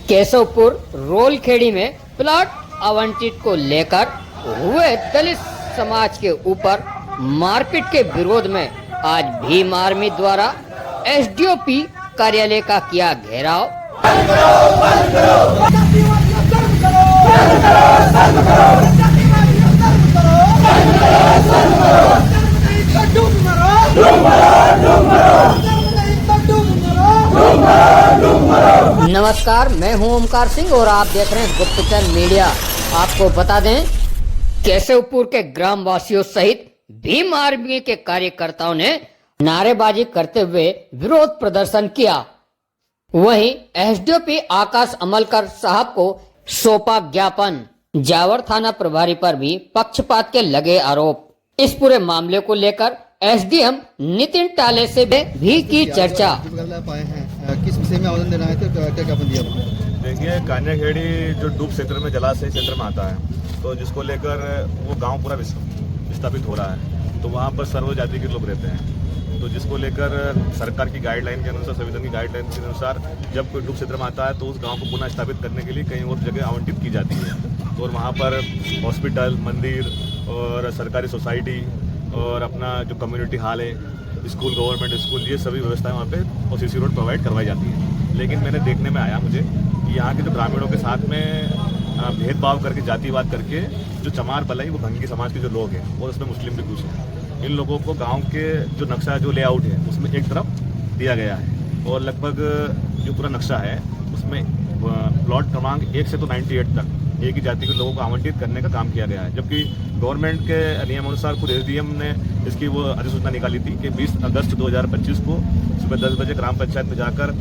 केशवपुर रोलखेड़ी में प्लॉट आवंटित को लेकर हुए दलित समाज के ऊपर मारपीट के विरोध में आज भीम आर्मी द्वारा एसडीओपी कार्यालय का किया घेराव। नमस्कार, मैं हूं ओमकार सिंह और आप देख रहे हैं गुप्तचर मीडिया। आपको बता दें, केशवपुर के ग्राम वासियों सहित भीम आर्मी के कार्यकर्ताओं ने नारेबाजी करते हुए विरोध प्रदर्शन किया। वहीं एसडीओपी आकाश अमलकर साहब को सौंपा ज्ञापन। जावर थाना प्रभारी पर भी पक्षपात के लगे आरोप। इस पूरे मामले को लेकर एसडीएम नितिन टाले से भी की चर्चा। किस विषय में आवेदन देना है, तो क्या ज्ञापन दिया? देखिए, कान्याखेड़ी जो डूब क्षेत्र में जलाशय क्षेत्र में आता है, तो जिसको लेकर वो गांव पूरा विस्थापित हो रहा है, तो वहाँ पर सर्व जाति के लोग रहते हैं। तो जिसको लेकर सरकार की गाइडलाइन के अनुसार, संविधान की गाइडलाइन के अनुसार जब कोई डूब क्षेत्र में आता है तो उस गांव को पुनः स्थापित करने के लिए कहीं और जगह आवंटित की जाती है। तो और वहाँ पर हॉस्पिटल, मंदिर और सरकारी सोसाइटी और अपना जो कम्युनिटी हॉल है, स्कूल, गवर्नमेंट स्कूल, ये सभी व्यवस्थाएं वहाँ पे और सीसी रोड प्रोवाइड करवाई जाती है। लेकिन मैंने देखने में आया मुझे कि यहाँ के जो ग्रामीणों के साथ में भेदभाव करके, जातिवाद करके जो चमार बलई, वो भंगी समाज के जो लोग हैं और उसमें मुस्लिम भी कुछ हैं, इन लोगों को गांव के जो नक्शा, जो लेआउट है, उसमें एक तरफ दिया गया है और लगभग जो पूरा नक्शा है उसमें प्लॉट क्रमांक 1 से तो 98 तक एक ही जाति के लोगों को आवंटित करने का काम किया गया है। जबकि गवर्नमेंट के नियम अनुसार खुद एसडीएम ने इसकी वो अधिसूचना निकाली थी कि 20 अगस्त 2025 को सुबह 10 बजे ग्राम पंचायत में जाकर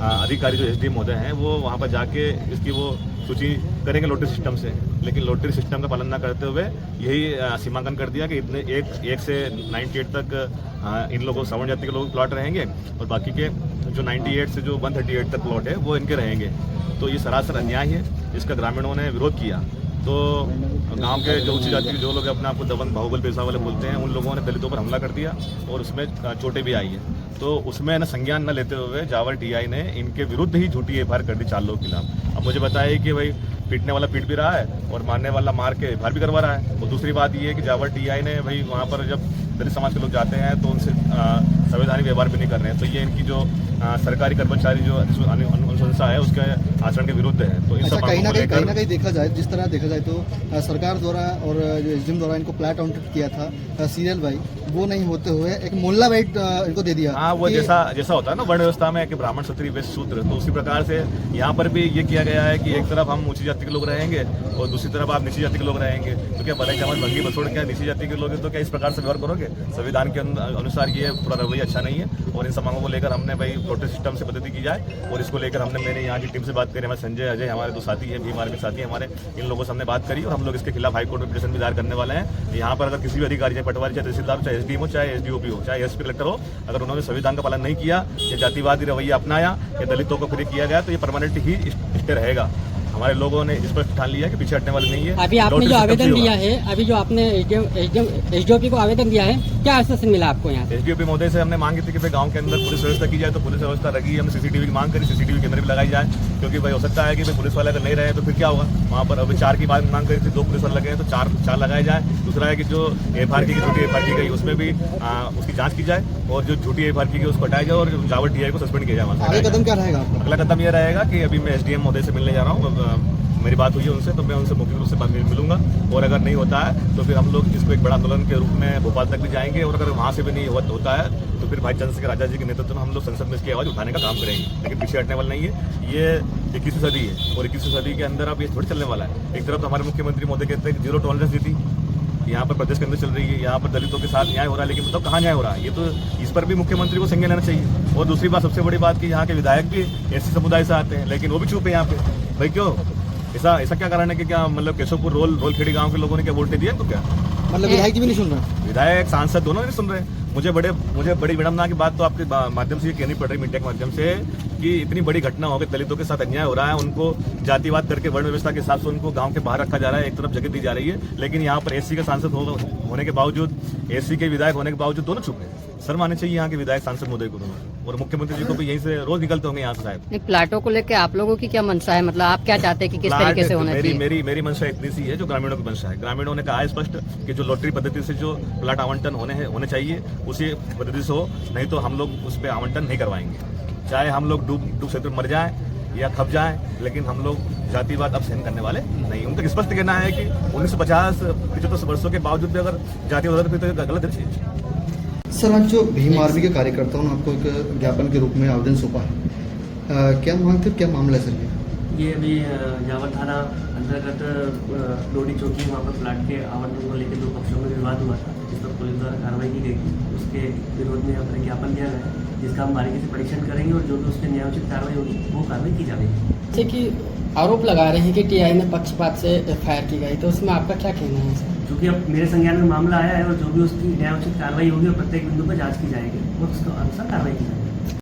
अधिकारी जो एसडीएम महोदय हैं वो वहाँ पर जाके इसकी वो सूची करेंगे लॉटरी सिस्टम से। लेकिन लॉटरी सिस्टम का पालन न करते हुए यही सीमांकन कर दिया कि इतने एक से 98 तक इन लोगों, सवर्ण जाति के लोगों के प्लॉट रहेंगे और बाकी के जो 98 से जो 138 तक प्लॉट है वो इनके रहेंगे। तो ये सरासर अन्याय है, इसका ग्रामीणों ने विरोध किया। तो गांव के जो उच्च जाति के जो लोग अपने आप को दबंग, बाहुबल पेशा वाले बोलते हैं, उन लोगों ने दलितों पर हमला कर दिया और उसमें चोटें भी आई है। तो उसमें न संज्ञान न लेते हुए जावर टीआई ने इनके विरुद्ध ही झूठी एफआईआर कर दी 4 लोगों के खिलाफ। अब मुझे बताइए कि भाई पीटने वाला पीट भी रहा है और मारने वाला मार के एफआईआर भी करवा रहा है। और दूसरी बात ये है कि जावर टीआई ने भाई वहाँ पर जब दलित समाज के लोग जाते हैं तो उनसे संवैधानिक व्यवहार भी नहीं कर रहे हैं। तो ये इनकी जो सरकारी कर्मचारी जो अनुशंसा है उसके आचरण के विरुद्ध है। तो अच्छा, कहीं ना कहीं देखा जाए, जिस तरह देखा जाए तो सरकार द्वारा और एसडीएम द्वारा इनको प्लाट आवंटित किया था सीरियल वाइज, वो नहीं होते हुए एक मोहल्ला वाइज इनको दे दिया। हाँ, वो जैसा होता है ना वर्ण व्यवस्था में कि ब्राह्मण, क्षत्रिय, वैश्य, शूद्र, तो उसी प्रकार से यहाँ पर भी ये किया गया है कि एक तरफ हम ऊंची जाति के लोग रहेंगे और दूसरी तरफ आप नीची जाति के लोग रहेंगे। तो क्या भलाई समाज भंगी बसोड़ क्या नीची जाति के लोग, तो क्या इस प्रकार से व्यवहार करोगे? संविधान के अनुसार ये पूरा रवैया अच्छा नहीं है। और इन समांगों को लेकर हमने भाई प्रोटेस्ट सिस्टम से पद्धति की जाए और इसको लेकर हमने मेरे यहाँ की टीम से बात करी। हमारे संजय, अजय, हमारे 2 साथी हैं, भीम आर्मी साथी हमारे, इन लोगों से हमने बात करी और हम लोग इसके खिलाफ हाईकोर्ट में पिटीशन भी दायर करने वाले हैं। यहाँ पर अगर किसी भी अधिकारी, चाहे पटवारी, चाहे तहसीलदार, चाहे एसडीएम हो, चाहे एसडीओपी हो, चाहे एसपी कलेक्टर हो, अगर उन्होंने संविधान का पालन नहीं किया या जातिवादी रवैया अपनाया या दलितों को फ्री किया गया तो ये परमानेंट ही स्टे रहेगा। हमारे लोगों ने स्पष्ट ठान लिया कि पीछे हटने वाले नहीं है। अभी आपने जो आवेदन दिया है, अभी जो आपने एसडीओपी को आवेदन दिया है, क्या आश्वासन मिला आपको यहाँ? एसडीओपी महोदय से हमने मांग की थी कि भाई गांव के अंदर पुलिस व्यवस्था की जाए, तो पुलिस व्यवस्था रखी। हमने सीसीटीवी की मांग करी, सीसीटीवी कैमरे भी लगाई जाए, क्योंकि भाई हो सकता है कि भाई पुलिस वाले अगर नहीं रहे तो फिर क्या होगा वहाँ पर। अभी 4 की बात मांग करी थी, 2 पुलिस वाले लगे तो 4 लगाए जाए। दूसरा है कि जो एफआईआर की झूठी एफआईआर की गई उसमें भी उसकी जाँच की जाए और जो झूठी एफआईआर की गई उसको हटाया जाए और जावर टीआई को सस्पेंड किया जाए। अगला कदम क्या रहेगा? अगला कदम यह रहेगा कि अभी मैं एसडीएम महोदय से मिलने जा रहा हूँ, मेरी बात हुई है उनसे, तो मैं उनसे मौखिक रूप से मिलूंगा और अगर नहीं होता है तो फिर हम लोग इसको एक बड़ा आंदोलन के रूप में भोपाल तक भी जाएंगे और अगर वहाँ से भी नहीं होता है तो फिर भाई चंद्रशेखर राजा जी के नेतृत्व में हम लोग संसद में इसकी आवाज़ उठाने का काम करेंगे। लेकिन पीछे हटने वाला नहीं है। ये 21वीं सदी है और 21वीं सदी के अंदर अब ये थोड़ी चलने वाला है। एक तरफ तो हमारे मुख्यमंत्री महोदय कहते हैं कि 0 टॉलरेंस नीति यहाँ पर प्रदेश के अंदर चल रही है, यहाँ पर दलितों के साथ न्याय हो रहा है, लेकिन मतलब कहाँ न्याय हो रहा है? ये तो इस पर भी मुख्यमंत्री को संज्ञान लेना चाहिए। और दूसरी बात, सबसे बड़ी बात कि यहाँ के विधायक भी एससी समुदाय से आते हैं, लेकिन वो भी चुप है यहाँ पे। भाई क्यों? ऐसा क्या कारण है कि क्या मतलब केशवपुर रोलखेड़ी गांव के लोगों ने क्या वोट दिया? तो क्या मतलब विधायक भी नहीं सुन रहे? विधायक, सांसद दोनों नहीं सुन रहे। मुझे बड़ी विडम्बना की बात तो आपके माध्यम से ये कहनी पड़ रही, मीडिया के माध्यम से, कि इतनी बड़ी घटना हो गई, दलितों के साथ अन्याय हो रहा है, उनको जातिवाद करके वर्ण व्यवस्था के हिसाब से उनको गांव के बाहर रखा जा रहा है, एक तरफ जगह दी जा रही है, लेकिन यहाँ पर एससी के सांसद होने के बावजूद, एससी के विधायक होने के बावजूद दोनों चुप है। शर्म आनी चाहिए यहाँ के विधायक सांसद महोदय को दोनों, और मुख्यमंत्री जी को भी यहीं से रोज निकलते होंगे यहाँ से शायद। नहीं, प्लाटों को लेकर आप लोगों की क्या मंशा है, मतलब आप क्या चाहते हैं कि किस तरीके से होना चाहिए? मेरी मंशा इतनी सी है जो ग्रामीणों की मंशा है। ग्रामीणों ने कहा है स्पष्ट कि जो लॉटरी पद्धति से जो प्लाट आवंटन होने चाहिए उसी पद्धति से हो, नहीं तो हम लोग उस पर आवंटन नहीं करवाएंगे। चाहे हम लोग डूब क्षेत्र में मर जाए या खप जाए, लेकिन हम लोग जातिवाद अब सहन करने वाले नहीं। उनका स्पष्ट कहना है कि 1950-75 वर्षों के बावजूद भी अगर जातिवाद पे तो गलत है। सर, आज जो भीम आर्मी के कार्यकर्ताओं ने आपको एक ज्ञापन के रूप में आवेदन सौंपा है, क्या मांग थी, क्या मामला है सर? ये अभी जावर थाना अंतर्गत लोडी चौकी वहाँ पर प्लाट के आवंटन को लेकर 2 पक्षों में विवाद हुआ था, जिस पर पुलिस द्वारा कार्रवाई की गई थी। उसके विरोध में यहाँ पर ज्ञापन दिया गया है, जिसका हम बारीकी से परीक्षण करेंगे और जो भी उसके न्यायोचित कार्रवाई होगी वो कार्रवाई की जाएगी। जैसे कि आरोप लगा रहे हैं कि टीआई में पक्षपात से एफआईआर की गई, तो उसमें आपका क्या कहना है सर? चूँकि अब मेरे संज्ञान में मामला आया है और जो भी उसकी न्यायोचित कार्रवाई होगी और प्रत्येक बिंदु पर जाँच की जाएगी और उसके अनुसार कार्रवाई की जाएगी।